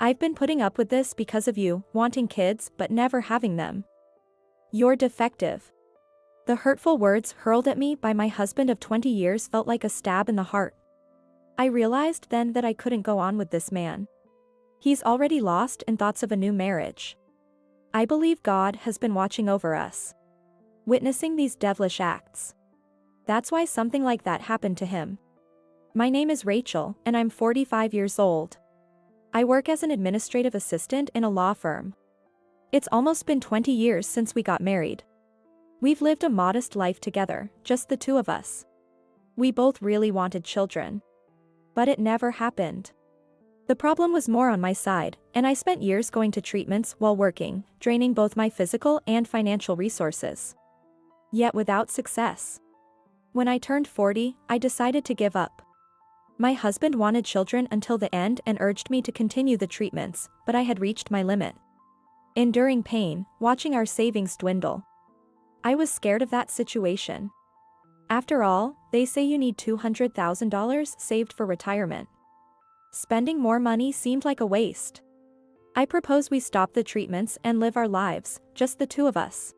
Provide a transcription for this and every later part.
I've been putting up with this because of you, wanting kids but never having them. You're defective. The hurtful words hurled at me by my husband of 20 years felt like a stab in the heart. I realized then that I couldn't go on with this man. He's already lost in thoughts of a new marriage. I believe God has been watching over us, witnessing these devilish acts. That's why something like that happened to him. My name is Rachel, and I'm 45 years old. I work as an administrative assistant in a law firm. It's almost been 20 years since we got married. We've lived a modest life together, just the two of us. We both really wanted children. But it never happened. The problem was more on my side, and I spent years going to treatments while working, draining both my physical and financial resources. Yet without success. When I turned 40, I decided to give up. My husband wanted children until the end and urged me to continue the treatments, but I had reached my limit. Enduring pain, watching our savings dwindle. I was scared of that situation. After all, they say you need $200,000 saved for retirement. Spending more money seemed like a waste. I propose we stop the treatments and live our lives, just the two of us.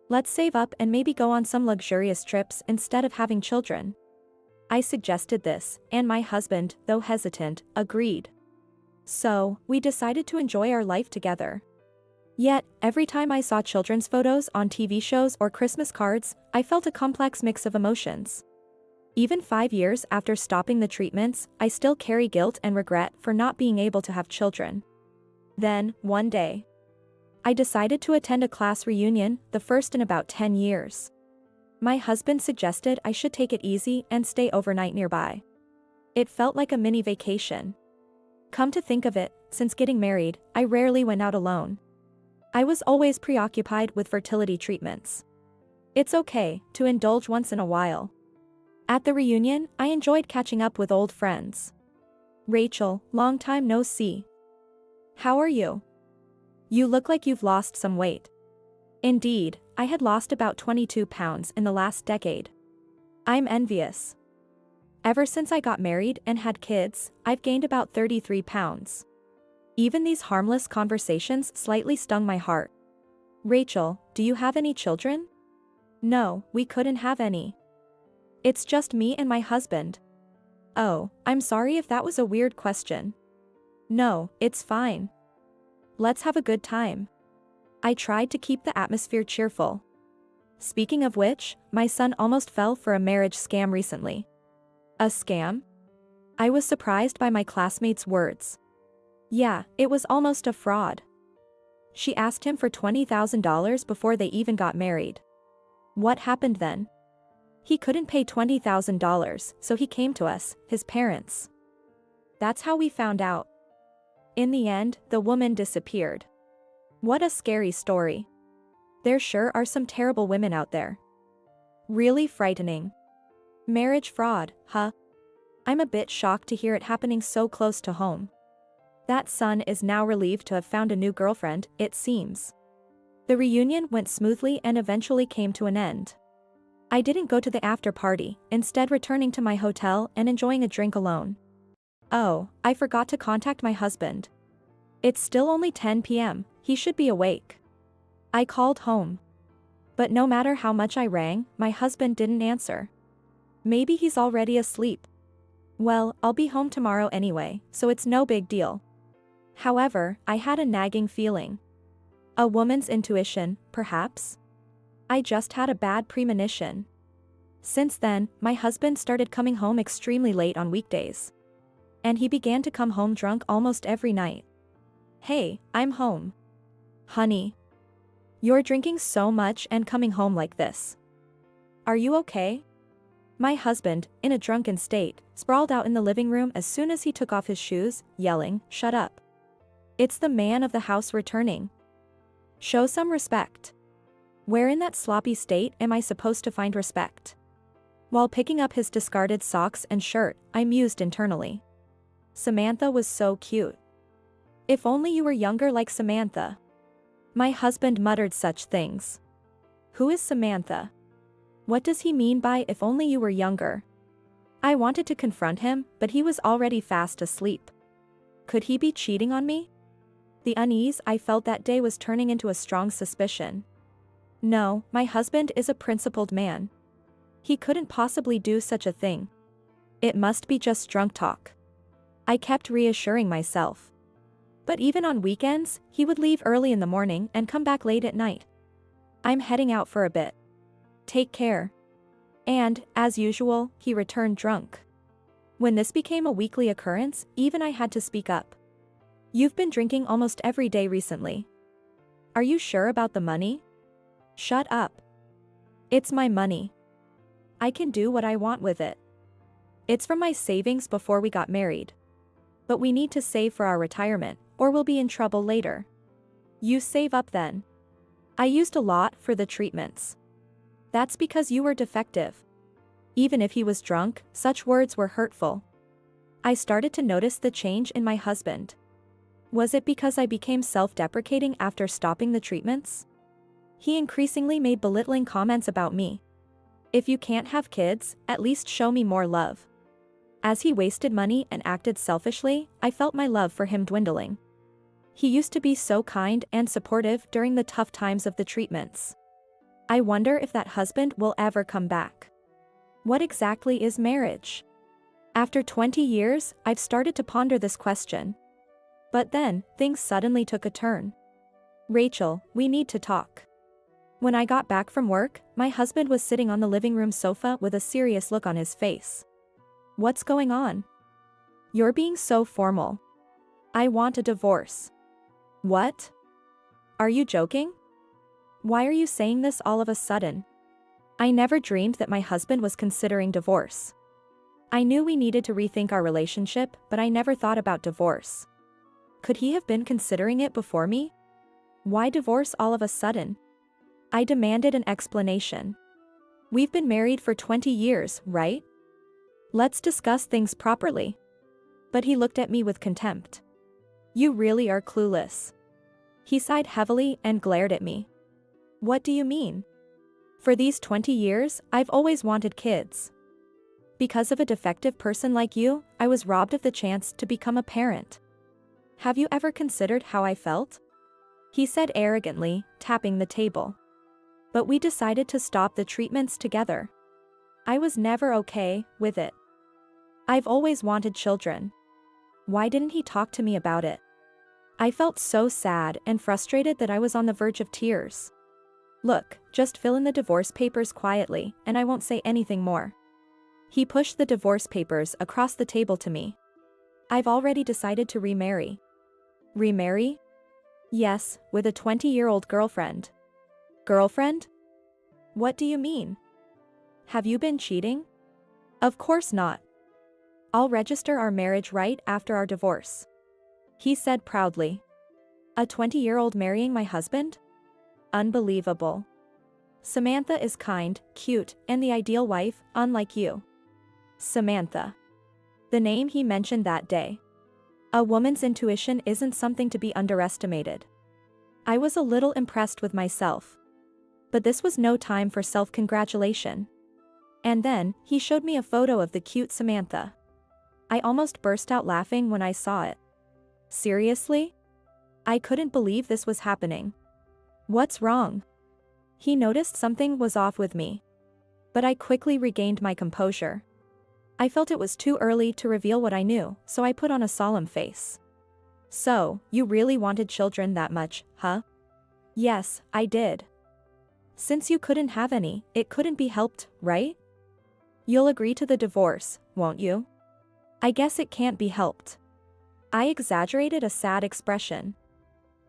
Let's save up and maybe go on some luxurious trips instead of having children. I suggested this, and my husband, though hesitant, agreed. So, we decided to enjoy our life together. Yet, every time I saw children's photos on TV shows or Christmas cards, I felt a complex mix of emotions. Even 5 years after stopping the treatments, I still carry guilt and regret for not being able to have children. Then, one day, I decided to attend a class reunion, the first in about 10 years. My husband suggested I should take it easy and stay overnight nearby. It felt like a mini vacation. Come to think of it, since getting married, I rarely went out alone. I was always preoccupied with fertility treatments. It's okay to indulge once in a while. At the reunion, I enjoyed catching up with old friends. Rachel, long time no see. How are you? You look like you've lost some weight. Indeed, I had lost about 22 pounds in the last decade. I'm envious. Ever since I got married and had kids, I've gained about 33 pounds. Even these harmless conversations slightly stung my heart. Rachel, do you have any children? No, we couldn't have any. It's just me and my husband. Oh, I'm sorry if that was a weird question. No, it's fine. Let's have a good time. I tried to keep the atmosphere cheerful. Speaking of which, my son almost fell for a marriage scam recently. A scam? I was surprised by my classmate's words. Yeah, it was almost a fraud. She asked him for $20,000 before they even got married. What happened then? He couldn't pay $20,000, so he came to us, his parents. That's how we found out. In the end, the woman disappeared. What a scary story. There sure are some terrible women out there. Really frightening. Marriage fraud, huh? I'm a bit shocked to hear it happening so close to home. That son is now relieved to have found a new girlfriend, it seems. The reunion went smoothly and eventually came to an end. I didn't go to the after party, instead returning to my hotel and enjoying a drink alone. Oh, I forgot to contact my husband. It's still only 10 p.m., he should be awake. I called home. But no matter how much I rang, my husband didn't answer. Maybe he's already asleep. Well, I'll be home tomorrow anyway, so it's no big deal. However, I had a nagging feeling. A woman's intuition, perhaps? I just had a bad premonition. Since then, my husband started coming home extremely late on weekdays. And he began to come home drunk almost every night. Hey, I'm home. Honey. You're drinking so much and coming home like this. Are you okay? My husband, in a drunken state, sprawled out in the living room as soon as he took off his shoes, yelling, "Shut up. It's the man of the house returning. Show some respect." Where in that sloppy state am I supposed to find respect? While picking up his discarded socks and shirt, I mused internally. Samantha was so cute. If only you were younger like Samantha. My husband muttered such things. Who is Samantha? What does he mean by "if only you were younger"? I wanted to confront him, but he was already fast asleep. Could he be cheating on me? The unease I felt that day was turning into a strong suspicion. No, my husband is a principled man. He couldn't possibly do such a thing. It must be just drunk talk. I kept reassuring myself. But even on weekends, he would leave early in the morning and come back late at night. I'm heading out for a bit. Take care. And, as usual, he returned drunk. When this became a weekly occurrence, even I had to speak up. You've been drinking almost every day recently. Are you sure about the money? Shut up. It's my money. I can do what I want with it. It's from my savings before we got married. But we need to save for our retirement, or we'll be in trouble later. You save up then. I used a lot for the treatments. That's because you were defective. Even if he was drunk, such words were hurtful. I started to notice the change in my husband. Was it because I became self-deprecating after stopping the treatments? He increasingly made belittling comments about me. If you can't have kids, at least show me more love. As he wasted money and acted selfishly, I felt my love for him dwindling. He used to be so kind and supportive during the tough times of the treatments. I wonder if that husband will ever come back. What exactly is marriage? After 20 years, I've started to ponder this question. But then, things suddenly took a turn. Rachel, we need to talk. When I got back from work, my husband was sitting on the living room sofa with a serious look on his face. What's going on? You're being so formal. I want a divorce. What? Are you joking? Why are you saying this all of a sudden? I never dreamed that my husband was considering divorce. I knew we needed to rethink our relationship, but I never thought about divorce. Could he have been considering it before me? Why divorce all of a sudden? I demanded an explanation. We've been married for 20 years, right? Let's discuss things properly. But he looked at me with contempt. You really are clueless. He sighed heavily and glared at me. What do you mean? For these 20 years, I've always wanted kids. Because of a defective person like you, I was robbed of the chance to become a parent. Have you ever considered how I felt? He said arrogantly, tapping the table. But we decided to stop the treatments together. I was never okay with it. I've always wanted children. Why didn't he talk to me about it? I felt so sad and frustrated that I was on the verge of tears. Look, just fill in the divorce papers quietly, and I won't say anything more. He pushed the divorce papers across the table to me. I've already decided to remarry. Remarry? Yes, with a 20-year-old girlfriend. Girlfriend? What do you mean? Have you been cheating? Of course not. I'll register our marriage right after our divorce. He said proudly. A 20-year-old marrying my husband? Unbelievable. Samantha is kind, cute, and the ideal wife, unlike you. Samantha. The name he mentioned that day. A woman's intuition isn't something to be underestimated. I was a little impressed with myself. But this was no time for self-congratulation. And then, he showed me a photo of the cute Samantha. I almost burst out laughing when I saw it. Seriously? I couldn't believe this was happening. What's wrong? He noticed something was off with me. But I quickly regained my composure. I felt it was too early to reveal what I knew, so I put on a solemn face. So, you really wanted children that much, huh? Yes, I did. Since you couldn't have any, it couldn't be helped, right? You'll agree to the divorce, won't you? I guess it can't be helped. I exaggerated a sad expression.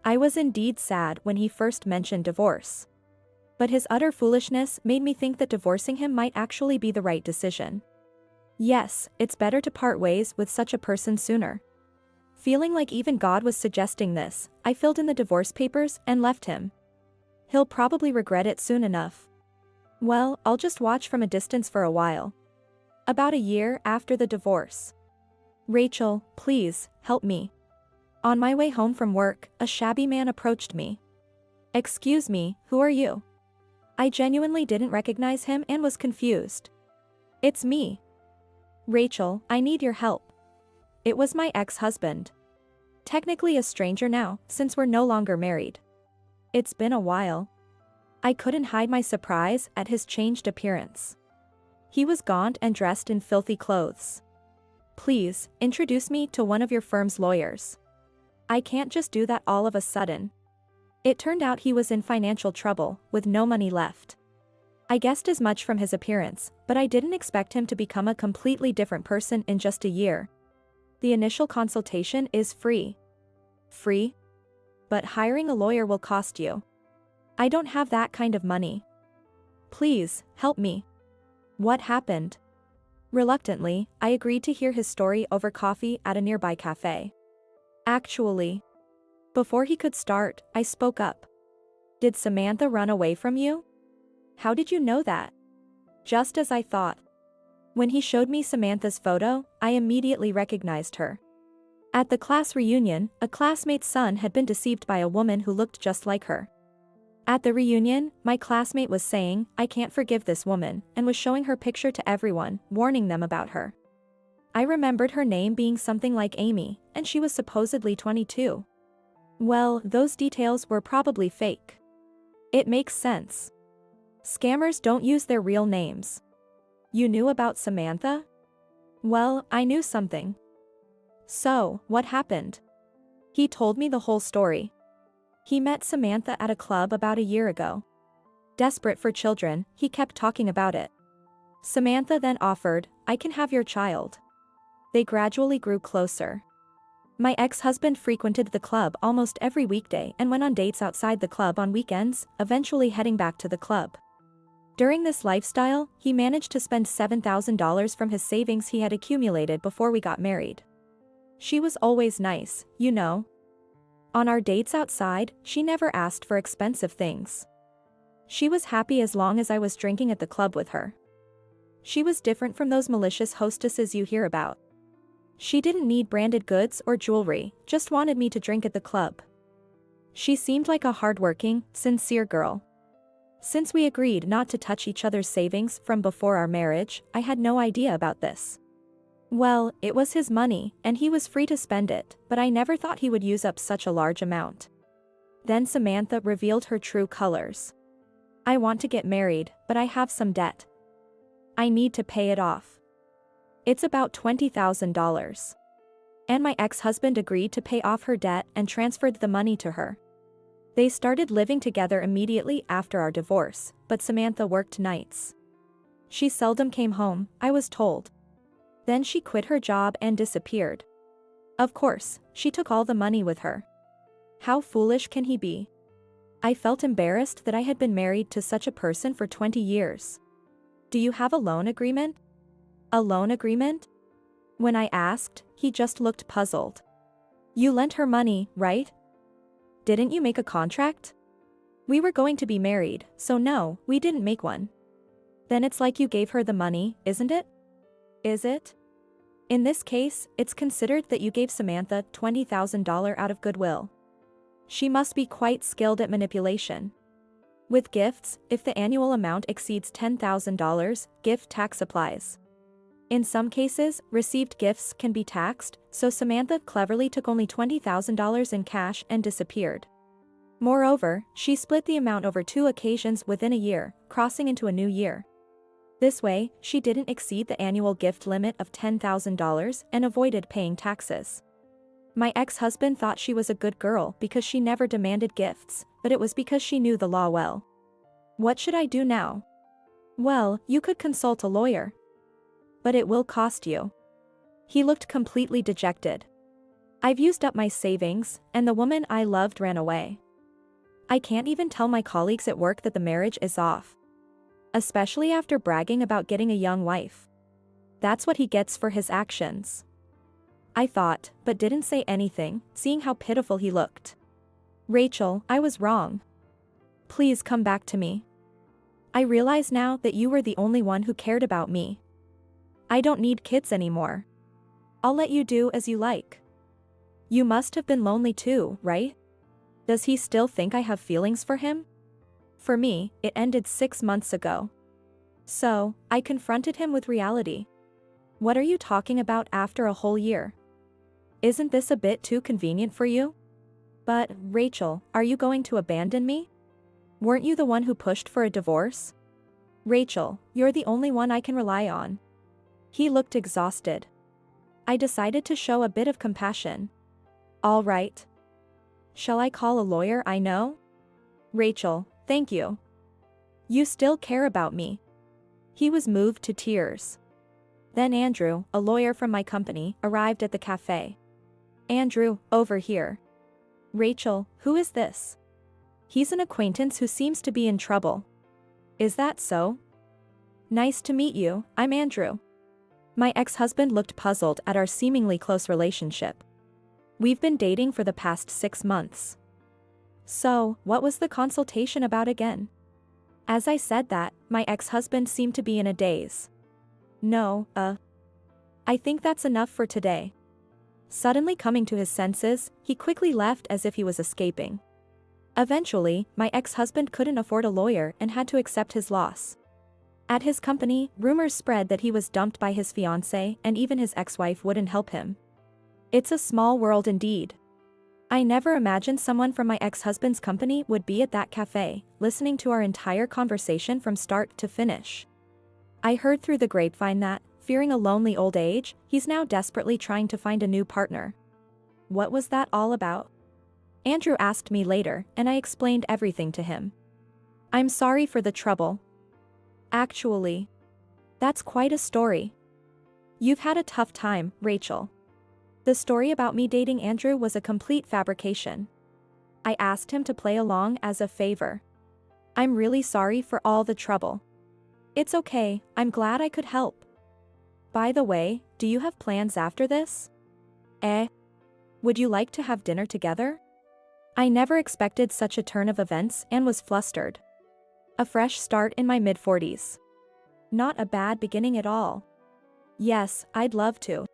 I was indeed sad when he first mentioned divorce. But his utter foolishness made me think that divorcing him might actually be the right decision. Yes, it's better to part ways with such a person sooner. Feeling like even God was suggesting this, I filled in the divorce papers and left him. He'll probably regret it soon enough. Well, I'll just watch from a distance for a while. About a year after the divorce. Rachel, please, help me. On my way home from work, a shabby man approached me. Excuse me, who are you? I genuinely didn't recognize him and was confused. It's me. Rachel, I need your help. It was my ex-husband. Technically a stranger now, since we're no longer married. It's been a while. I couldn't hide my surprise at his changed appearance. He was gaunt and dressed in filthy clothes. Please, introduce me to one of your firm's lawyers. I can't just do that all of a sudden. It turned out he was in financial trouble, with no money left. I guessed as much from his appearance, but I didn't expect him to become a completely different person in just a year. The initial consultation is free. Free? But hiring a lawyer will cost you. I don't have that kind of money. Please, help me. What happened? Reluctantly, I agreed to hear his story over coffee at a nearby cafe. Actually, before he could start, I spoke up. Did Samantha run away from you? How did you know that? Just as I thought. When he showed me Samantha's photo, I immediately recognized her. At the class reunion, a classmate's son had been deceived by a woman who looked just like her. At the reunion, my classmate was saying, "I can't forgive this woman," and was showing her picture to everyone, warning them about her. I remembered her name being something like Amy, and she was supposedly 22. Well, those details were probably fake. It makes sense. Scammers don't use their real names. You knew about Samantha? Well, I knew something. So, what happened? He told me the whole story. He met Samantha at a club about a year ago. Desperate for children, he kept talking about it. Samantha then offered, "I can have your child." They gradually grew closer. My ex-husband frequented the club almost every weekday and went on dates outside the club on weekends, eventually heading back to the club. During this lifestyle, he managed to spend $7,000 from his savings he had accumulated before we got married. She was always nice, you know. On our dates outside, she never asked for expensive things. She was happy as long as I was drinking at the club with her. She was different from those malicious hostesses you hear about. She didn't need branded goods or jewelry, just wanted me to drink at the club. She seemed like a hardworking, sincere girl. Since we agreed not to touch each other's savings from before our marriage, I had no idea about this. Well, it was his money, and he was free to spend it, but I never thought he would use up such a large amount. Then Samantha revealed her true colors. "I want to get married, but I have some debt. I need to pay it off. It's about $20,000. And my ex-husband agreed to pay off her debt and transferred the money to her. They started living together immediately after our divorce, but Samantha worked nights. She seldom came home, I was told. Then she quit her job and disappeared. Of course, she took all the money with her. How foolish can he be? I felt embarrassed that I had been married to such a person for 20 years. Do you have a loan agreement? A loan agreement? When I asked, he just looked puzzled. You lent her money, right? Didn't you make a contract? We were going to be married, so no, we didn't make one. Then it's like you gave her the money, isn't it? Is it? In this case, it's considered that you gave Samantha $20,000 out of goodwill. She must be quite skilled at manipulation. With gifts, if the annual amount exceeds $10,000, gift tax applies. In some cases, received gifts can be taxed, so Samantha cleverly took only $20,000 in cash and disappeared. Moreover, she split the amount over 2 occasions within a year, crossing into a new year. This way, she didn't exceed the annual gift limit of $10,000 and avoided paying taxes. My ex-husband thought she was a good girl because she never demanded gifts, but it was because she knew the law well. What should I do now? Well, you could consult a lawyer. But it will cost you. He looked completely dejected. I've used up my savings, and the woman I loved ran away. I can't even tell my colleagues at work that the marriage is off. Especially after bragging about getting a young wife. That's what he gets for his actions. I thought, but didn't say anything, seeing how pitiful he looked. Rachel, I was wrong. Please come back to me. I realize now that you were the only one who cared about me. I don't need kids anymore. I'll let you do as you like. You must have been lonely too, right? Does he still think I have feelings for him? For me, it ended 6 months ago. So, I confronted him with reality. What are you talking about after a whole year? Isn't this a bit too convenient for you? But, Rachel, are you going to abandon me? Weren't you the one who pushed for a divorce? Rachel, you're the only one I can rely on. He looked exhausted. I decided to show a bit of compassion. All right. Shall I call a lawyer I know? Rachel, thank you. You still care about me. He was moved to tears. Then Andrew, a lawyer from my company, arrived at the cafe. Andrew, over here. Rachel, who is this? He's an acquaintance who seems to be in trouble. Is that so? Nice to meet you, I'm Andrew. My ex-husband looked puzzled at our seemingly close relationship. We've been dating for the past 6 months. So, what was the consultation about again? As I said that, my ex-husband seemed to be in a daze. No, I think that's enough for today. Suddenly coming to his senses, he quickly left as if he was escaping. Eventually, my ex-husband couldn't afford a lawyer and had to accept his loss. At his company, rumors spread that he was dumped by his fiancée and even his ex-wife wouldn't help him. It's a small world indeed. I never imagined someone from my ex-husband's company would be at that cafe, listening to our entire conversation from start to finish. I heard through the grapevine that, fearing a lonely old age, he's now desperately trying to find a new partner. What was that all about? Andrew asked me later, and I explained everything to him. I'm sorry for the trouble. Actually, that's quite a story. You've had a tough time, Rachel. The story about me dating Andrew was a complete fabrication. I asked him to play along as a favor. I'm really sorry for all the trouble. It's okay, I'm glad I could help. By the way, do you have plans after this? Would you like to have dinner together? I never expected such a turn of events and was flustered. A fresh start in my mid-40s. Not a bad beginning at all. Yes, I'd love to.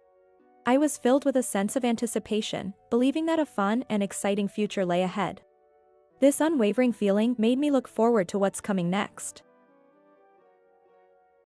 I was filled with a sense of anticipation, believing that a fun and exciting future lay ahead. This unwavering feeling made me look forward to what's coming next.